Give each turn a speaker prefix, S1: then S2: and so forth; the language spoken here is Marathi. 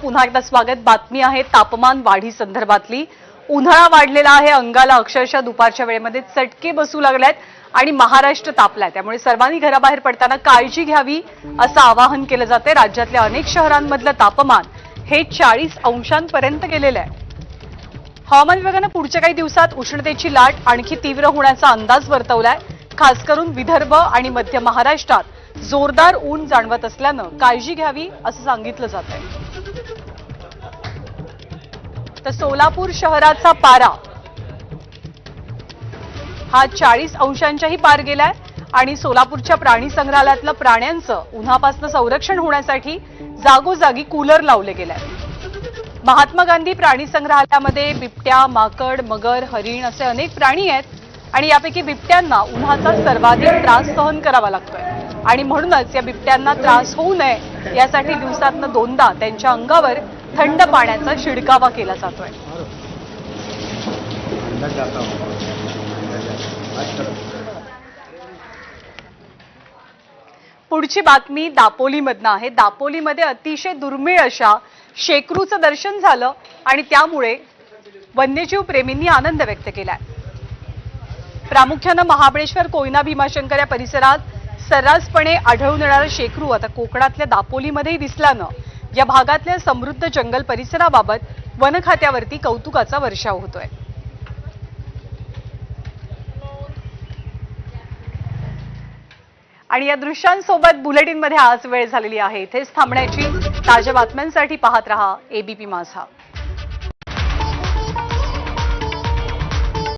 S1: पुन्हा एकदा स्वागत। बातमी आहे तापमान वाढी संदर्भातली। उन्हाळा वाढलेला आहे, अंगाला अक्षरशः दुपारच्या वेळेमध्ये चटके बसू लागलेत आणि महाराष्ट्र तापलाय। त्यामुळे सर्वांनी घराबाहेर पडताना काळजी घ्यावी असं आवाहन केलं जाते। राज्यातल्या अनेक शहरांमधलं तापमान हे 40 अंशांपर्यंत गेलेलं आहे। हवामान विभागानं पुढच्या काही दिवसात उष्णतेची लाट आणखी तीव्र होण्याचा अंदाज वर्तवलाय। खास करून विदर्भ आणि मध्य महाराष्ट्रात जोरदार ऊन जाणवत असल्यानं काळजी घ्यावी असं सांगितलं जातंय। तर सोलापूर शहराचा पारा हा 40 अंशांच्याही पार गेलाय आणि सोलापूरच्या प्राणी संग्रहालयातलं प्राण्यांचं उन्हापासून संरक्षण होण्यासाठी जागोजागी कूलर लावले गेलाय। महात्मा गांधी प्राणी संग्रहालयामध्ये बिबट्या, माकड, मगर, हरिण असे अनेक प्राणी आहेत आणि यापैकी बिबट्यांना उन्हाचा सर्वाधिक त्रास सहन करावा लागतोय आणि म्हणूनच या बिबट्यांना त्रास होऊ नये यासाठी दिवसातनं दोनदा त्यांच्या अंगावर थंड पाण्याचा शिडकावा केला जातोय। पुढची बातमी दापोलीमधनं आहे। दापोलीमध्ये अतिशय दुर्मिळ अशा शेकरूचं दर्शन झालं आणि त्यामुळे वन्यजीव प्रेमींनी आनंद व्यक्त केलाय। प्रामुख्यानं महाबळेश्वर, कोयना, भीमाशंकर या परिसरात सर्रासपणे आढळून येणारा शेकरू आता कोकणातल्या दापोलीमध्येही दिसल्यानं या भागातल्या समृद्ध जंगल परिसराबाबत वन खात्यावरती कौतुकाचा वर्षाव होतोय। आणि या दृश्यांसोबत बुलेटिनमध्ये आज वेळ झालेली आहे। इथेच थांबण्याची। ताज्या बातम्यांसाठी पाहत रहा एबीपी माझा।